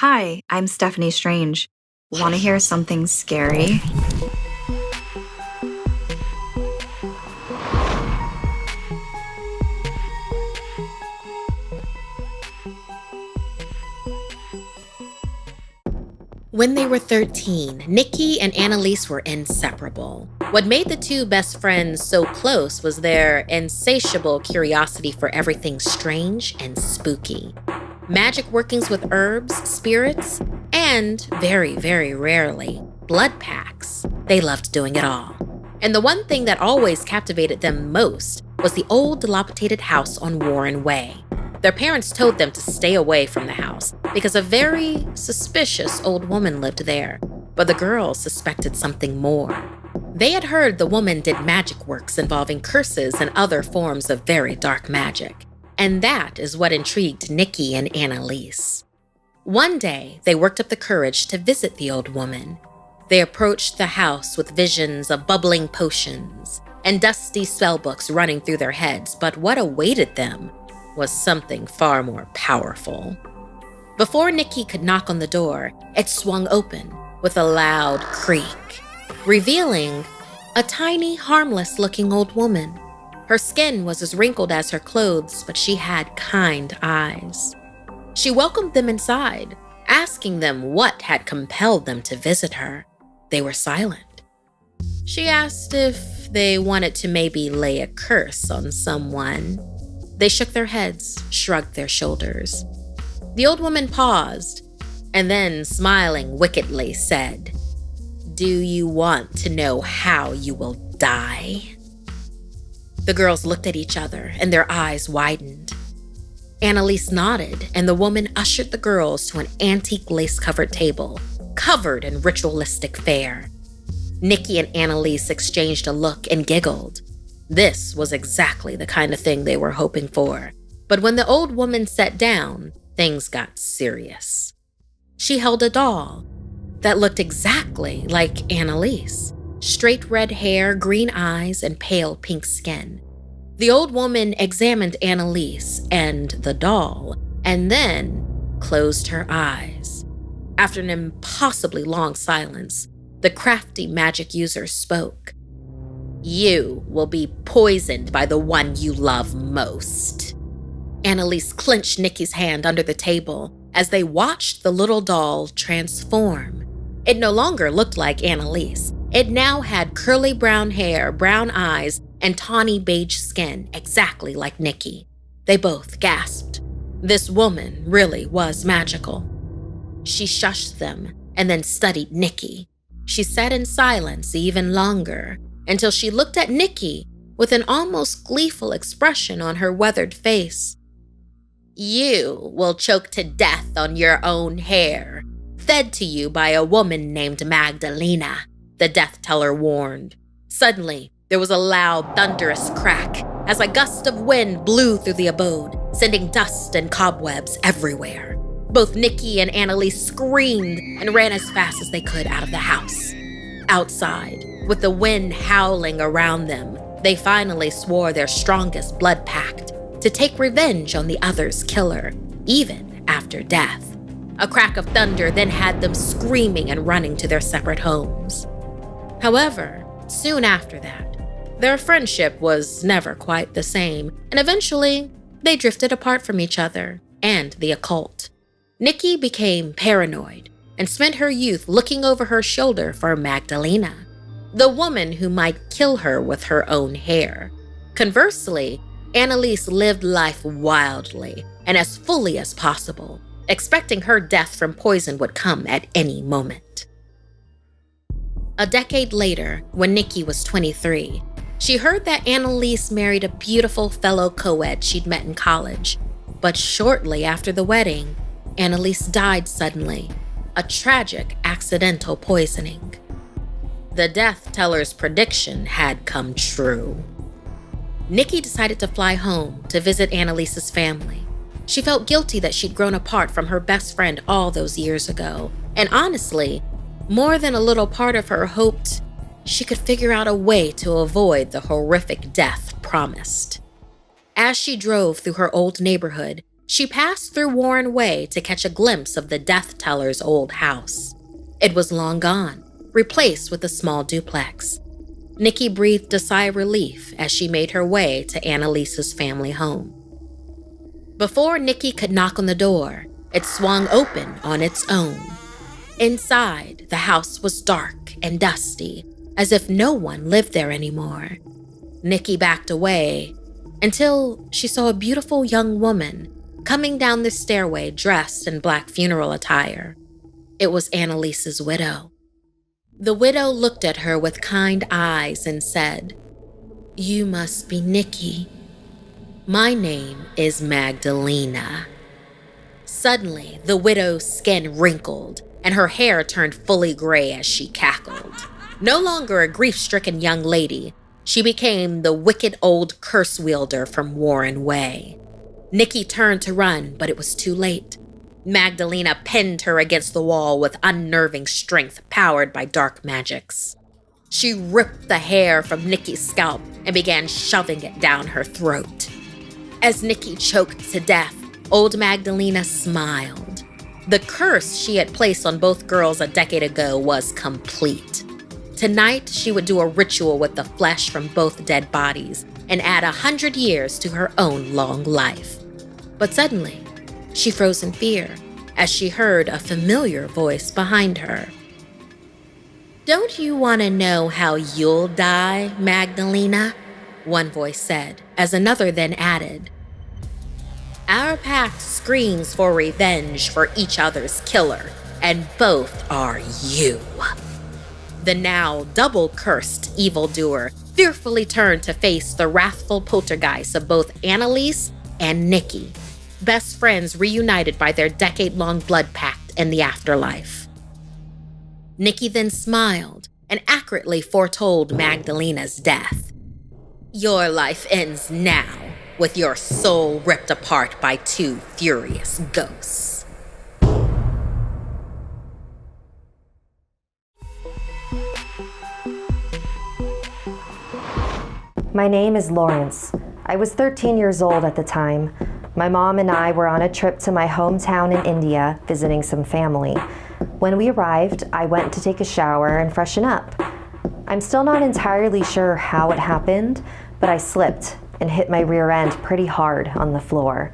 Hi, I'm Stephanie Strange. Want to hear something scary? When they were 13, Nikki and Annalise were inseparable. What made the two best friends so close was their insatiable curiosity for everything strange and spooky. Magic workings with herbs, spirits, and, very, very rarely, blood pacts. They loved doing it all. And the one thing that always captivated them most was the old dilapidated house on Warren Way. Their parents told them to stay away from the house because a very suspicious old woman lived there, but the girls suspected something more. They had heard the woman did magic works involving curses and other forms of very dark magic, and that is what intrigued Nikki and Annalise. One day, they worked up the courage to visit the old woman. They approached the house with visions of bubbling potions and dusty spellbooks running through their heads, but what awaited them was something far more powerful. Before Nikki could knock on the door, it swung open with a loud creak, revealing a tiny, harmless-looking old woman. Her skin was as wrinkled as her clothes, but she had kind eyes. She welcomed them inside, asking them what had compelled them to visit her. They were silent. She asked if they wanted to maybe lay a curse on someone. They shook their heads, shrugged their shoulders. The old woman paused, and then, smiling wickedly, said, "Do you want to know how you will die?" The girls looked at each other, and their eyes widened. Annalise nodded, and the woman ushered the girls to an antique lace-covered table, covered in ritualistic fare. Nikki and Annalise exchanged a look and giggled. This was exactly the kind of thing they were hoping for. But when the old woman sat down, things got serious. She held a doll that looked exactly like Annalise. Straight red hair, green eyes, and pale pink skin. The old woman examined Annalise and the doll, and then closed her eyes. After an impossibly long silence, the crafty magic user spoke. "You will be poisoned by the one you love most." Annalise clenched Nikki's hand under the table as they watched the little doll transform. It no longer looked like Annalise. It now had curly brown hair, brown eyes, and tawny beige skin, exactly like Nikki. They both gasped. This woman really was magical. She shushed them and then studied Nikki. She sat in silence even longer, until she looked at Nikki with an almost gleeful expression on her weathered face. "You will choke to death on your own hair, fed to you by a woman named Magdalena," the death teller warned. Suddenly, there was a loud, thunderous crack as a gust of wind blew through the abode, sending dust and cobwebs everywhere. Both Nikki and Annalise screamed and ran as fast as they could out of the house. Outside, with the wind howling around them, they finally swore their strongest blood pact to take revenge on the other's killer, even after death. A crack of thunder then had them screaming and running to their separate homes. However, soon after that, their friendship was never quite the same, and eventually, they drifted apart from each other and the occult. Nikki became paranoid and spent her youth looking over her shoulder for Magdalena, the woman who might kill her with her own hair. Conversely, Annalise lived life wildly and as fully as possible, expecting her death from poison would come at any moment. A decade later, when Nikki was 23, she heard that Annalise married a beautiful fellow co-ed she'd met in college. But shortly after the wedding, Annalise died suddenly, a tragic accidental poisoning. The death teller's prediction had come true. Nikki decided to fly home to visit Annalise's family. She felt guilty that she'd grown apart from her best friend all those years ago, and honestly, more than a little part of her hoped she could figure out a way to avoid the horrific death promised. As she drove through her old neighborhood, She passed through Warren Way to catch a glimpse of the death teller's old house. It was long gone, replaced with a small duplex. Nikki breathed a sigh of relief as she made her way to Annalise's family home. Before Nikki could knock on the door, it swung open on its own. Inside, the house was dark and dusty, as if no one lived there anymore. Nikki backed away until she saw a beautiful young woman coming down the stairway dressed in black funeral attire. It was Annalise's widow. The widow looked at her with kind eyes and said, "You must be Nikki. My name is Magdalena." Suddenly, the widow's skin wrinkled and her hair turned fully gray as she cackled. No longer a grief-stricken young lady, she became the wicked old curse wielder from Warren Way. Nikki turned to run, but it was too late. Magdalena pinned her against the wall with unnerving strength powered by dark magics. She ripped the hair from Nikki's scalp and began shoving it down her throat. As Nikki choked to death, old Magdalena smiled. The curse she had placed on both girls a decade ago was complete. Tonight, she would do a ritual with the flesh from both dead bodies and add 100 years to her own long life. But suddenly, she froze in fear as she heard a familiar voice behind her. "Don't you want to know how you'll die, Magdalena?" one voice said, as another then added, "Our pact screams for revenge for each other's killer, and both are you." The now double-cursed evildoer fearfully turned to face the wrathful poltergeist of both Annalise and Nikki, best friends reunited by their decade-long blood pact in the afterlife. Nikki then smiled and accurately foretold Magdalena's death. "Your life ends now, with your soul ripped apart by two furious ghosts." My name is Lawrence. I was 13 years old at the time. My mom and I were on a trip to my hometown in India, visiting some family. When we arrived, I went to take a shower and freshen up. I'm still not entirely sure how it happened, but I slipped and hit my rear end pretty hard on the floor.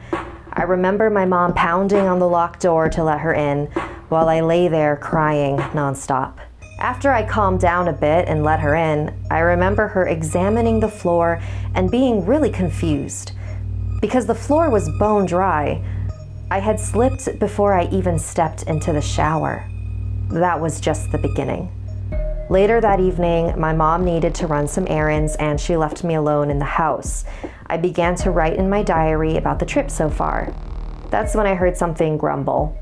I remember my mom pounding on the locked door to let her in, while I lay there crying nonstop. After I calmed down a bit and let her in, I remember her examining the floor and being really confused. Because the floor was bone dry, I had slipped before I even stepped into the shower. That was just the beginning. Later that evening, my mom needed to run some errands and she left me alone in the house. I began to write in my diary about the trip so far. That's when I heard something grumble.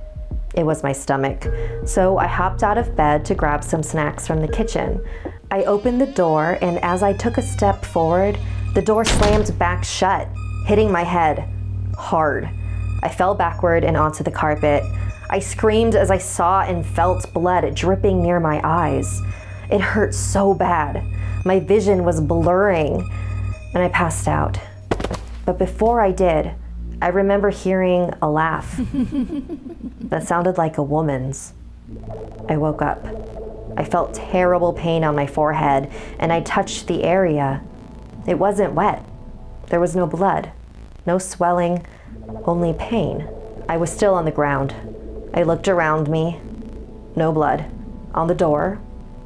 It was my stomach, so I hopped out of bed to grab some snacks from the kitchen. I opened the door, and as I took a step forward, the door slammed back shut, hitting my head hard. I fell backward and onto the carpet. I screamed as I saw and felt blood dripping near my eyes. It hurt so bad. My vision was blurring, and I passed out. But before I did, I remember hearing a laugh that sounded like a woman's. I woke up. I felt terrible pain on my forehead, and I touched the area. It wasn't wet. There was no blood, no swelling, only pain. I was still on the ground. I looked around me. No blood. On the door,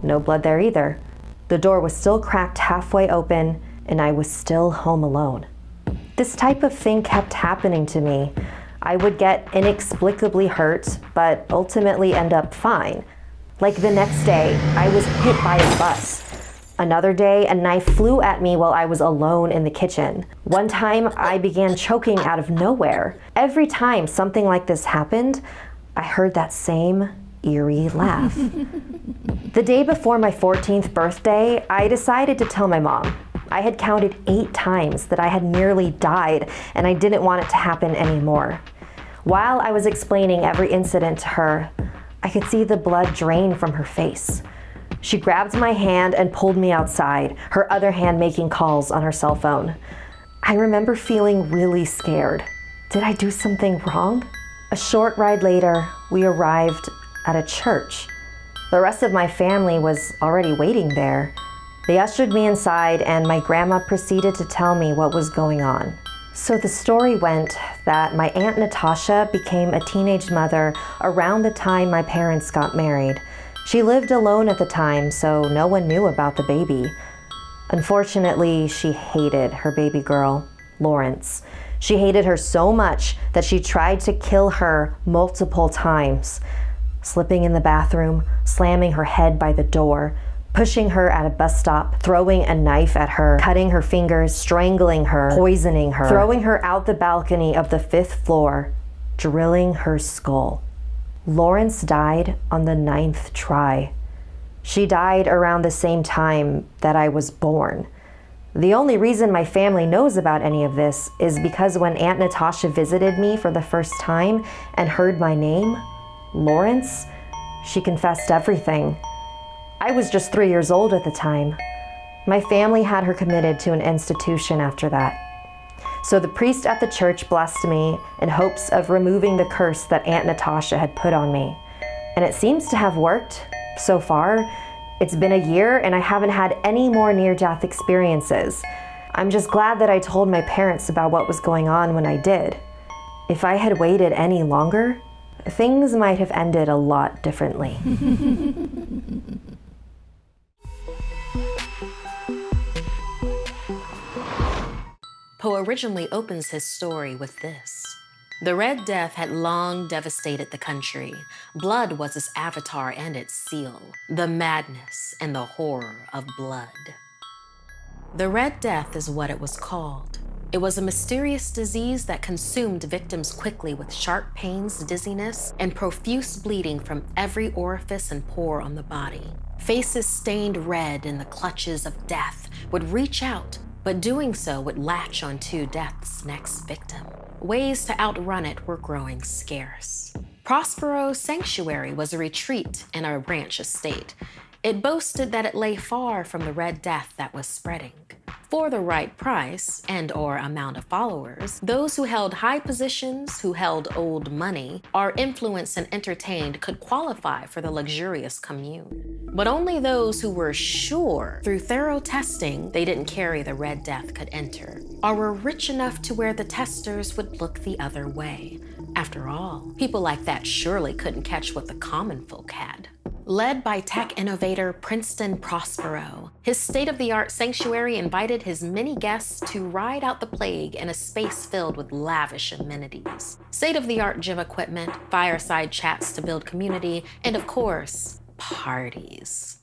no blood there either. The door was still cracked halfway open, and I was still home alone. This type of thing kept happening to me. I would get inexplicably hurt, but ultimately end up fine. Like the next day, I was hit by a bus. Another day, a knife flew at me while I was alone in the kitchen. One time, I began choking out of nowhere. Every time something like this happened, I heard that same eerie laugh. The day before my 14th birthday, I decided to tell my mom. I had counted 8 times that I had nearly died, and I didn't want it to happen anymore. While I was explaining every incident to her, I could see the blood drain from her face. She grabbed my hand and pulled me outside, her other hand making calls on her cell phone. I remember feeling really scared. Did I do something wrong? A short ride later, we arrived at a church. The rest of my family was already waiting there. They ushered me inside, and my grandma proceeded to tell me what was going on. So the story went that my Aunt Natasha became a teenage mother around the time my parents got married. She lived alone at the time, so no one knew about the baby. Unfortunately, she hated her baby girl, Lawrence. She hated her so much that she tried to kill her multiple times, slipping in the bathroom, slamming her head by the door, pushing her at a bus stop, throwing a knife at her, cutting her fingers, strangling her, poisoning her, throwing her out the balcony of the 5th floor, drilling her skull. Lawrence died on the 9th try. She died around the same time that I was born. The only reason my family knows about any of this is because when Aunt Natasha visited me for the first time and heard my name, Lawrence, she confessed everything. I was just 3 years old at the time. My family had her committed to an institution after that. So the priest at the church blessed me in hopes of removing the curse that Aunt Natasha had put on me. And it seems to have worked so far. It's been a year and I haven't had any more near-death experiences. I'm just glad that I told my parents about what was going on when I did. If I had waited any longer, things might have ended a lot differently. Poe originally opens his story with this. The Red Death had long devastated the country. Blood was its avatar and its seal, the madness and the horror of blood. The Red Death is what it was called. It was a mysterious disease that consumed victims quickly with sharp pains, dizziness, and profuse bleeding from every orifice and pore on the body. Faces stained red in the clutches of death would reach out, but doing so would latch onto death's next victim. Ways to outrun it were growing scarce. Prospero's sanctuary was a retreat in a ranch estate. It boasted that it lay far from the Red Death that was spreading. For the right price and/or amount of followers, those who held high positions, who held old money, are influenced and entertained could qualify for the luxurious commune. But only those who were sure through thorough testing they didn't carry the Red Death could enter, or were rich enough to where the testers would look the other way. After all, people like that surely couldn't catch what the common folk had. Led by tech innovator Princeton Prospero, his state-of-the-art sanctuary invited his many guests to ride out the plague in a space filled with lavish amenities. State-of-the-art gym equipment, fireside chats to build community, and of course, parties.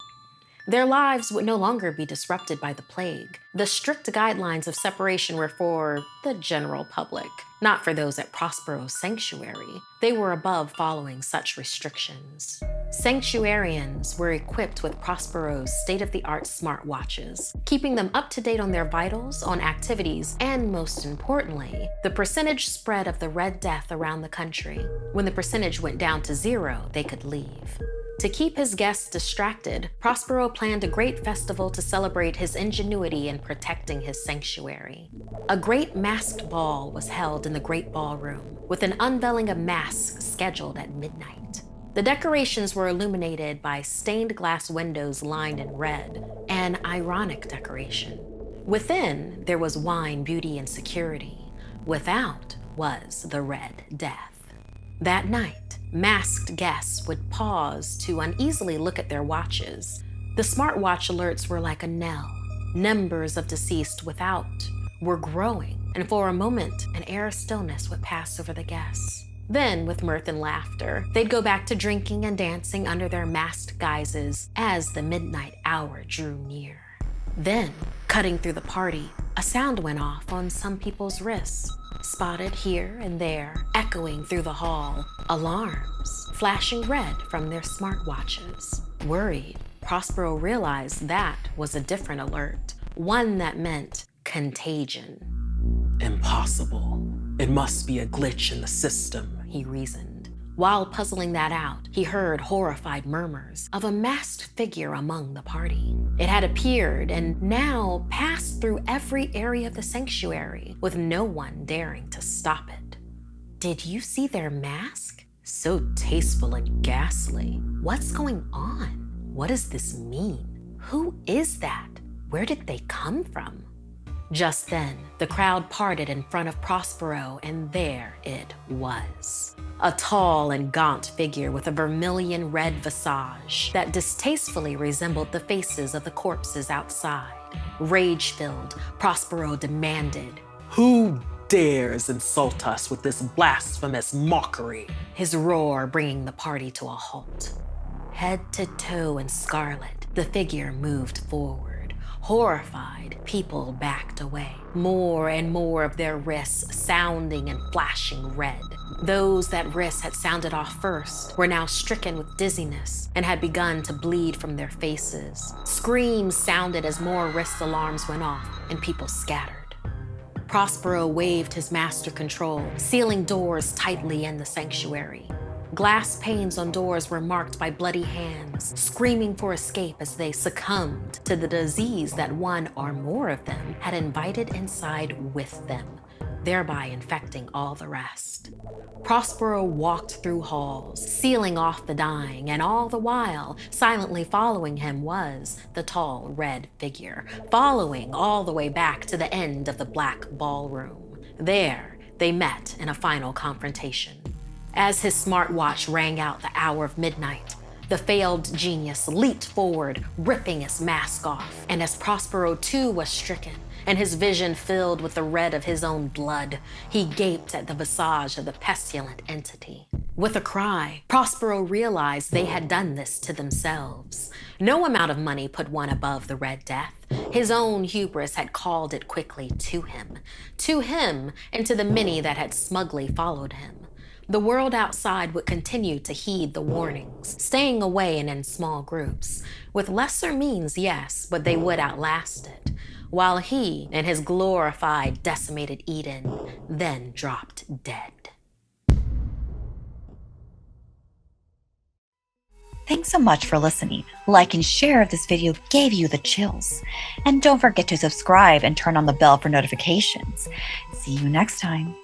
Their lives would no longer be disrupted by the plague. The strict guidelines of separation were for the general public, not for those at Prospero's sanctuary. They were above following such restrictions. Sanctuarians were equipped with Prospero's state-of-the-art smartwatches, keeping them up to date on their vitals, on activities, and most importantly, the percentage spread of the Red Death around the country. When the percentage went down to 0, they could leave. To keep his guests distracted, Prospero planned a great festival to celebrate his ingenuity in protecting his sanctuary. A great masked ball was held in the great ballroom, with an unveiling of masks scheduled at midnight. The decorations were illuminated by stained glass windows lined in red, an ironic decoration. Within, there was wine, beauty, and security. Without was the Red Death. That night, masked guests would pause to uneasily look at their watches. The smartwatch alerts were like a knell. Numbers of deceased without were growing, and for a moment, an air of stillness would pass over the guests. Then, with mirth and laughter, they'd go back to drinking and dancing under their masked guises as the midnight hour drew near. Then, cutting through the party, a sound went off on some people's wrists. Spotted here and there, echoing through the hall, alarms flashing red from their smartwatches. Worried, Prospero realized that was a different alert, one that meant contagion. Impossible. It must be a glitch in the system, he reasoned. While puzzling that out, he heard horrified murmurs of a masked figure among the party. It had appeared and now passed through every area of the sanctuary, with no one daring to stop it. Did you see their mask? So tasteful and ghastly. What's going on? What does this mean? Who is that? Where did they come from? Just then, the crowd parted in front of Prospero, and there it was. A tall and gaunt figure with a vermilion red visage that distastefully resembled the faces of the corpses outside. Rage-filled, Prospero demanded, Who dares insult us with this blasphemous mockery? his roar bringing the party to a halt. Head to toe in scarlet, the figure moved forward. Horrified, people backed away, more and more of their wrists sounding and flashing red. Those that wrists had sounded off first were now stricken with dizziness and had begun to bleed from their faces. Screams sounded as more wrist alarms went off and people scattered. Prospero waved his master control, sealing doors tightly in the sanctuary. Glass panes on doors were marked by bloody hands, screaming for escape as they succumbed to the disease that one or more of them had invited inside with them, thereby infecting all the rest. Prospero walked through halls, sealing off the dying, and all the while, silently following him was the tall red figure, following all the way back to the end of the black ballroom. There, they met in a final confrontation. As his smartwatch rang out the hour of midnight, the failed genius leaped forward, ripping his mask off. And as Prospero too was stricken, and his vision filled with the red of his own blood, he gaped at the visage of the pestilent entity. With a cry, Prospero realized they had done this to themselves. No amount of money put one above the Red Death. His own hubris had called it quickly to him, and to the many that had smugly followed him. The world outside would continue to heed the warnings, staying away and in small groups. With lesser means, yes, but they would outlast it. While he, in his glorified, decimated Eden, then dropped dead. Thanks so much for listening. Like and share if this video gave you the chills. And don't forget to subscribe and turn on the bell for notifications. See you next time.